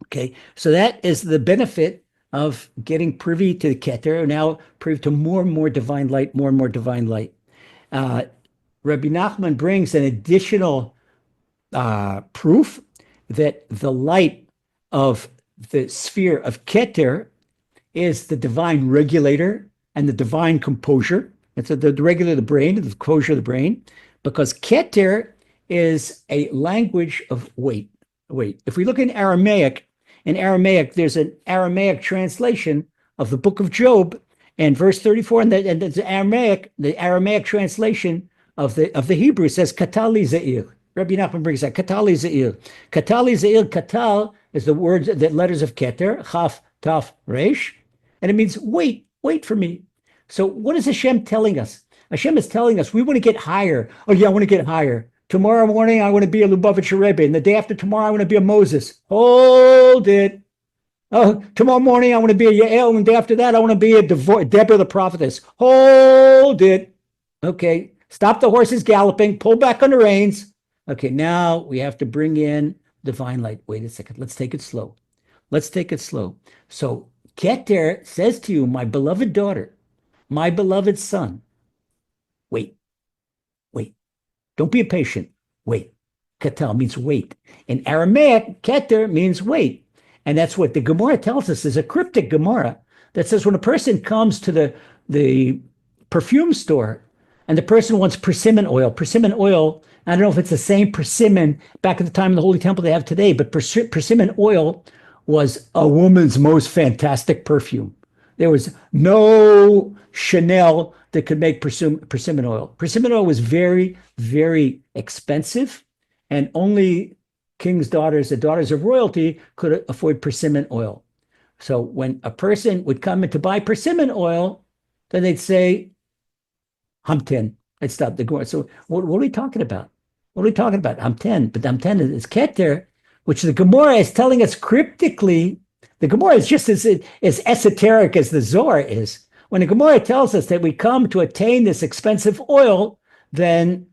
Okay, so that is the benefit of getting privy to the Keter, now privy to more and more divine light, more and more divine light. Rabbi Nachman brings an additional proof that the light of the sphere of Keter is the divine regulator and the divine composure. It's the regulator of the brain, the composure of the brain, because Keter is a language of wait. If we look in Aramaic, there's an Aramaic translation of the book of Job, and verse 34, and the Aramaic translation of the Hebrew says Katali Ze'ir. Rabbi Nachman brings that Katali Ze'ir. Katali Ze'ir, Katal is the words, the letters of Keter, Chaf, Taf, Resh, and it means wait for me. So what is Hashem telling us? Hashem is telling us we want to get higher. Oh yeah, I want to get higher. Tomorrow morning, I want to be a Lubavitcher Rebbe. And the day after tomorrow, I want to be a Moses. Hold it. Oh, tomorrow morning, I want to be a Yael. And the day after that, I want to be a Deborah the prophetess. Hold it. Okay. Stop the horses galloping. Pull back on the reins. Okay. Now we have to bring in divine light. Wait a second. Let's take it slow. So Keter says to you, my beloved daughter, my beloved son, wait. Don't be impatient. Wait. Ketel means wait. In Aramaic, Keter means wait. And that's what the Gemara tells us is a cryptic Gemara that says when a person comes to the perfume store and the person wants persimmon oil, I don't know if it's the same persimmon back at the time of the Holy Temple they have today, but persimmon oil was a woman's most fantastic perfume. There was no Chanel that could make persimmon oil. Persimmon oil was very, very expensive, and only king's daughters, the daughters of royalty, could afford persimmon oil. So when a person would come in to buy persimmon oil, then they'd say, Hamten. I'd stop the Gemara. So what are we talking about? Hamten. But Hamten is Keter, which the Gemara is telling us cryptically. The Gemara is just as esoteric as the Zohar is. When the Gemara tells us that we come to attain this expensive oil, then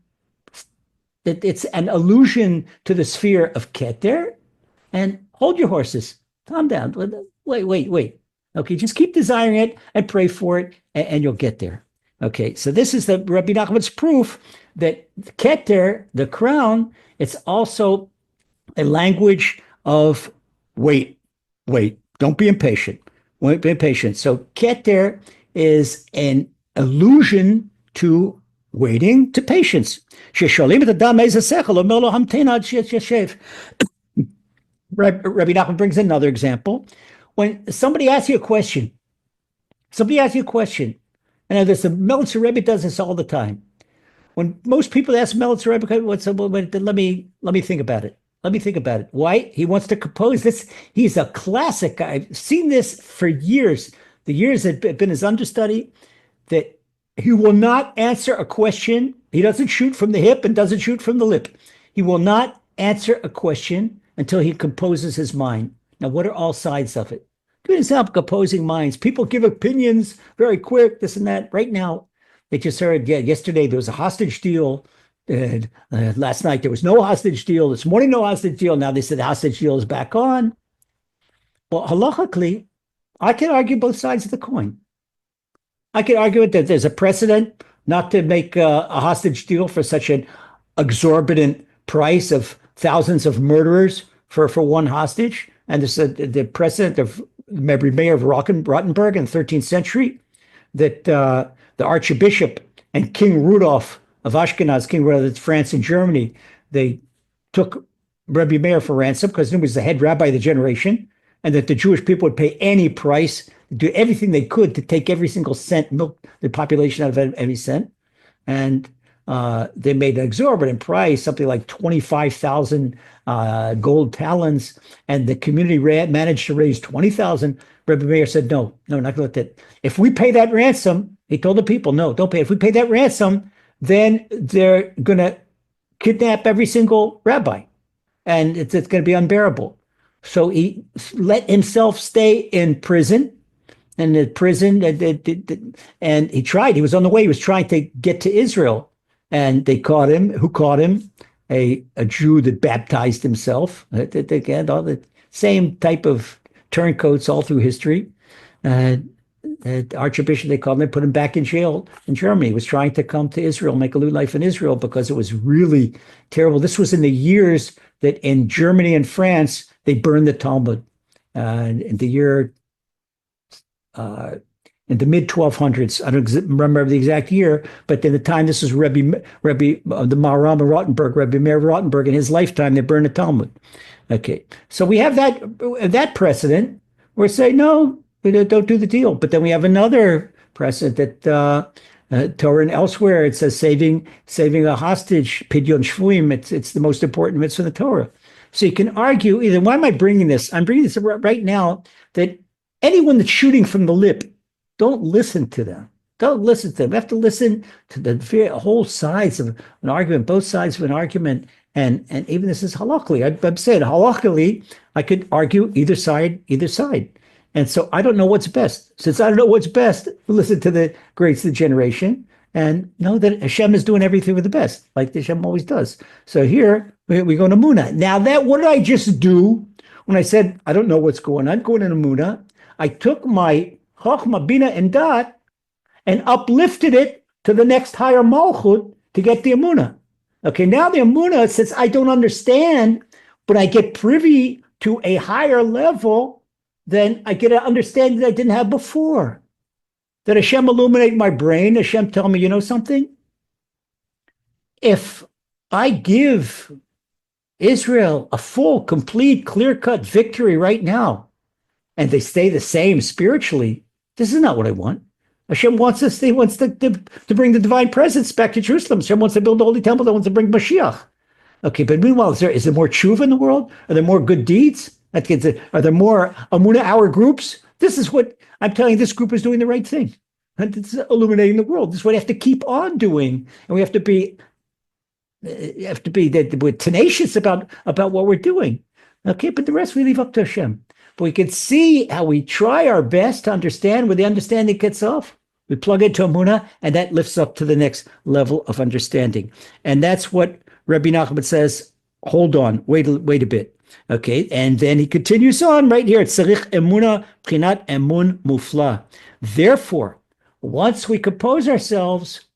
it's an allusion to the sphere of Keter. And hold your horses. Calm down. Wait. Okay, just keep desiring it and pray for it, and you'll get there. Okay, so this is the Rabbi Nachman's proof that Keter, the crown, it's also a language of wait. Don't be impatient. Won't be impatient. So Keter is an allusion to waiting, to patience. Rabbi Nachman brings another example. When somebody asks you a question, and this, the Melitzer Rebbe does this all the time. When most people ask Melitzer Rebbe, let me think about it. Why? He wants to compose this. He's a classic guy. I've seen this for years. The years that have been his understudy, that he will not answer a question. He doesn't shoot from the hip and doesn't shoot from the lip. He will not answer a question until he composes his mind. Now, what are all sides of it? Give an example, composing minds. People give opinions very quick, this and that. Right now, they just heard, yesterday there was a hostage deal. Last night there was no hostage deal. This morning, no hostage deal. Now they said the hostage deal is back on. Well, halachically, I can argue both sides of the coin. I can argue that there's a precedent not to make a hostage deal for such an exorbitant price of thousands of murderers for one hostage. And there's the precedent of Rebbe Meir of Rottenburg in the 13th century, that the Archbishop and King Rudolph of Ashkenaz, King Rudolph of France and Germany, they took Rebbe Meir for ransom because he was the head rabbi of the generation, and that the Jewish people would pay any price, do everything they could to take every single cent, milk the population out of every cent. And they made an exorbitant price, something like 25,000 gold talents, and the community managed to raise 20,000. Rebbe Meir said, no, not going to let that. If we pay that ransom, he told the people, no, don't pay. If we pay that ransom, then they're going to kidnap every single rabbi, and it's going to be unbearable. So he let himself stay in prison. And the prison, and he tried. He was on the way. He was trying to get to Israel, and they caught him. Who caught him? A Jew that baptized himself. Again, all the same type of turncoats all through history. The Archbishop, they called him. They put him back in jail in Germany. He was trying to come to Israel, make a new life in Israel, because it was really terrible. This was in the years that in Germany and France they burned the Talmud. In the year. In the mid 1200s, I don't remember the exact year, but in the time, this is the Malam of Rottenburg, Rebbe Meir of Rottenburg, in his lifetime, they burned the Talmud. Okay, so we have that precedent where say no, don't do the deal. But then we have another precedent that Torah and elsewhere it says saving a hostage, pidyon shvuim. It's the most important mitzvah in the Torah. So you can argue either. Why am I bringing this? I'm bringing this right now that. Anyone that's shooting from the lip, don't listen to them. Don't listen to them. You have to listen to the whole sides of an argument, both sides of an argument. And even this is halakhically. I've said halakhically, I could argue either side. And so I don't know what's best. Since I don't know what's best, listen to the greats of the generation and know that Hashem is doing everything with the best, like Hashem always does. So here we go to Muna. Now what did I just do when I said I don't know what's going on? Going into Muna. I took my Chochmah, Bina, and Dat and uplifted it to the next higher Malchut to get the Emunah. Okay, now the Emunah, since I don't understand, but I get privy to a higher level, then I get an understanding that I didn't have before. That Hashem illuminate my brain, Hashem tell me, you know something? If I give Israel a full, complete, clear-cut victory right now, and they stay the same spiritually, this is not what I want. Hashem wants us, he wants to bring the divine presence back to Jerusalem. Hashem wants to build the holy temple, that wants to bring Mashiach. Okay, but meanwhile, is there more tshuva in the world? Are there more good deeds? Are there more Amunah hour groups? This is what I'm telling you, this group is doing the right thing. And it's illuminating the world. This is what we have to keep on doing. And we have to be we're tenacious about what we're doing. Okay, but the rest we leave up to Hashem. But we can see how we try our best to understand where the understanding gets off. We plug into Amunah, and that lifts up to the next level of understanding. And that's what Rabbi Nachman says, hold on, wait a bit. Okay, and then he continues on right here. Tzarich emunah prinat emun mufla. Therefore, once we compose ourselves,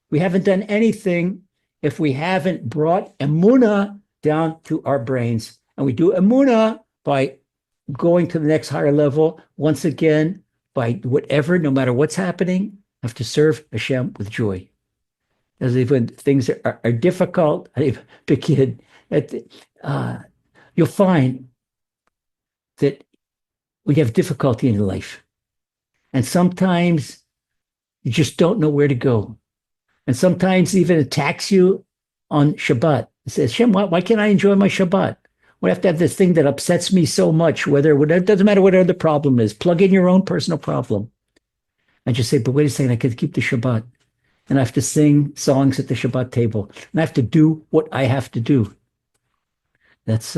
we haven't done anything if we haven't brought emunah down to our brains. And we do emunah by going to the next higher level, once again, by whatever, no matter what's happening, I have to serve Hashem with joy. As if when things are difficult, you'll find that we have difficulty in life. And sometimes you just don't know where to go. And sometimes even attacks you on Shabbat. It says, Hashem, why can't I enjoy my Shabbat? We have to have this thing that upsets me so much, it doesn't matter whatever the problem is. Plug in your own personal problem. And just say, but wait a second, I can keep the Shabbat. And I have to sing songs at the Shabbat table. And I have to do what I have to do. That's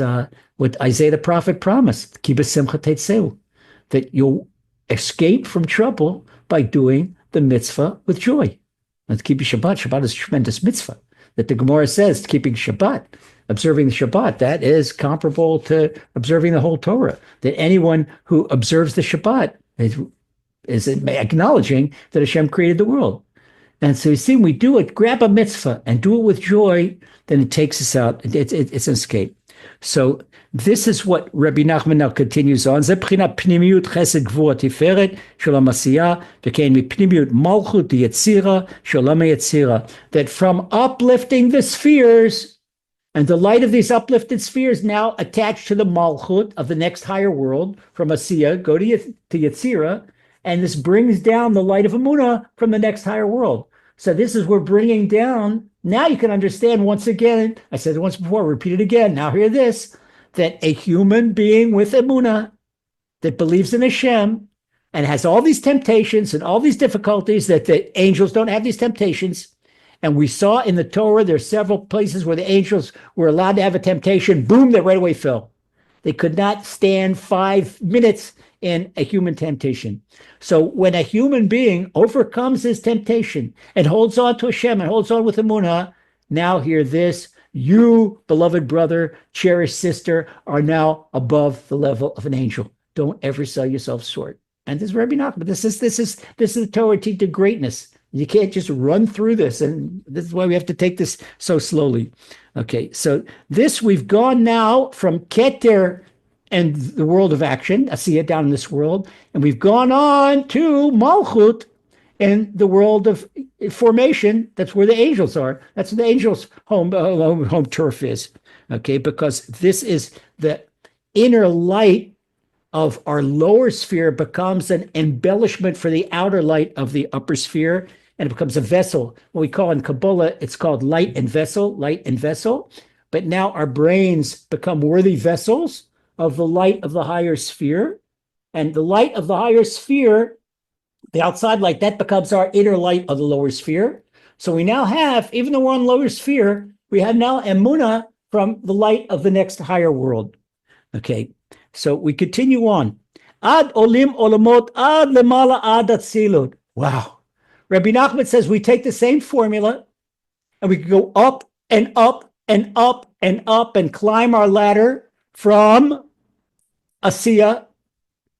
what Isaiah the prophet promised, that you'll escape from trouble by doing the mitzvah with joy. And keeping Shabbat. Shabbat is a tremendous mitzvah. That the Gemara says, keeping Shabbat, observing the Shabbat, that is comparable to observing the whole Torah. That anyone who observes the Shabbat is acknowledging that Hashem created the world. And so you see, we do it, grab a mitzvah and do it with joy, then it takes us out. It's an escape. So this is what Rabbi Nachman now continues on. That from uplifting the spheres, and the light of these uplifted spheres now attached to the Malchut of the next higher world, from Asiya, go to Yetzirah, and this brings down the light of Emunah from the next higher world. So this is, we're bringing down, now you can understand once again, I said it once before, repeat it again, now hear this, that a human being with Emunah that believes in Hashem and has all these temptations and all these difficulties, that the angels don't have these temptations. And we saw in the Torah, there are several places where the angels were allowed to have a temptation, boom, they right away fell. They could not stand 5 minutes in a human temptation. So when a human being overcomes his temptation and holds on to Hashem and holds on with Emunah, now hear this, you, beloved brother, cherished sister, are now above the level of an angel. Don't ever sell yourself short. And this is Rabbi Nachman. This is the Torah teaching greatness. You can't just run through this, and this is why we have to take this so slowly. Okay, so this, we've gone now from Keter and the world of action, Asiya down in this world, and we've gone on to Malchut and the world of formation. That's where the angels are. That's where the angels' home turf is. Okay, because this is the inner light of our lower sphere becomes an embellishment for the outer light of the upper sphere, and it becomes a vessel. What we call in Kabbalah, it's called light and vessel. But now our brains become worthy vessels of the light of the higher sphere. And the light of the higher sphere, the outside light, that becomes our inner light of the lower sphere. So we now have, even though we're on lower sphere, we have now Emunah from the light of the next higher world. Okay, so we continue on. Ad olim olamot ad lemala ad atzilut. Wow. Rabbi Nachman says we take the same formula and we can go up and up and up and up and climb our ladder from Asiya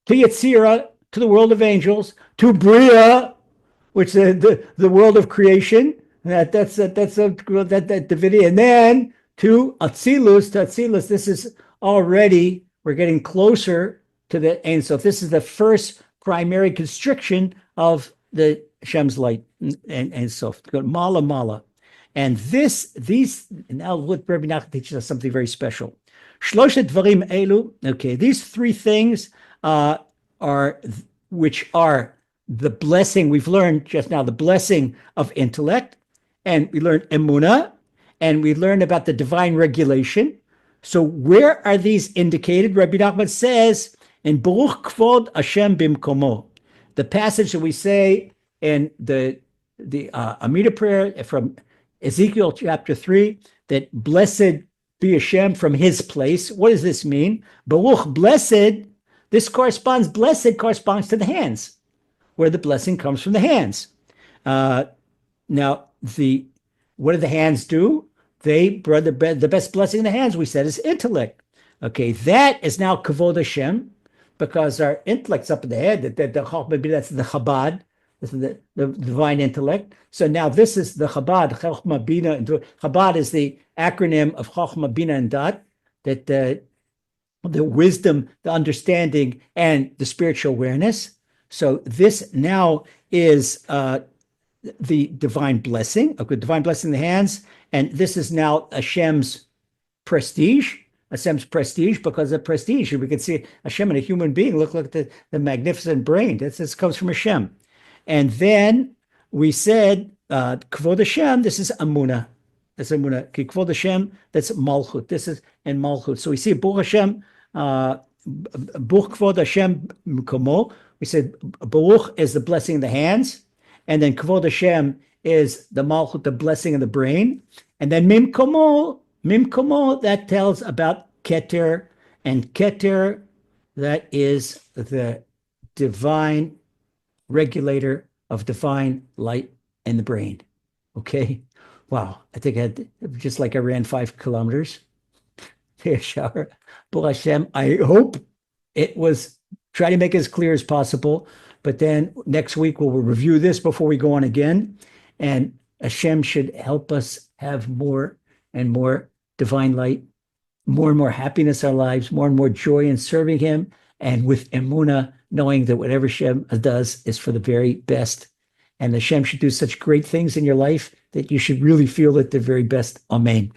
to Yetzirah, to the world of angels, to Bria, which is the world of creation. That's the divinity, and then to Atzilus. This is already, we're getting closer to the Ein Sof. This is the first primary constriction of the Hashem's light and Sof. Mala. And now what Rabbi Nachman teaches us something very special. Shloshet dvarim elu. Okay, these three things which are the blessing we've learned just now, the blessing of intellect, and we learned emunah, and we learned about the divine regulation. So where are these indicated? Rabbi Nachman says in Baruch Kvod Hashem Bimkomo, the passage that we say in the Amida prayer from Ezekiel chapter 3, that blessed be Hashem from his place. What does this mean? Baruch, blessed, blessed corresponds to the hands, where the blessing comes from the hands. Now, what do the hands do? The best blessing in the hands, we said, is intellect. Okay, that is now Kavod Hashem, because our intellect's up in the head, that's the Chabad, this is the divine intellect. So now this is the Chabad, Chochmah, Bina, and Chabad is the acronym of Chochmah, Bina, and Dat, that the wisdom, the understanding, and the spiritual awareness. So this now is the divine blessing, divine blessing in the hands, and this is now Hashem's prestige, because of prestige. We can see Hashem in a human being. Look at the magnificent brain. This comes from Hashem. And then we said, Kvod Hashem, this is Amunah. That's Amunah. Kvod Hashem, that's Malchut. This is in Malchut. So we see Baruch Hashem, Baruch Kvod Hashem Komo. We said Baruch is the blessing in the hands. And then Kvod Hashem is the Malchut, the blessing in the brain. And then Mimkomo, that tells about Keter. And Keter, that is the divine regulator of divine light in the brain. Okay? Wow. I think I ran 5 kilometers. Take a shower. Baruch Hashem, I hope it was, try to make it as clear as possible. But then next week we'll review this before we go on again. And Hashem should help us have more and more divine light more and more happiness in our lives, more and more joy in serving him, and with emuna, knowing that whatever Hashem does is for the very best. And Hashem should do such great things in your life that you should really feel that they're very best. Amen.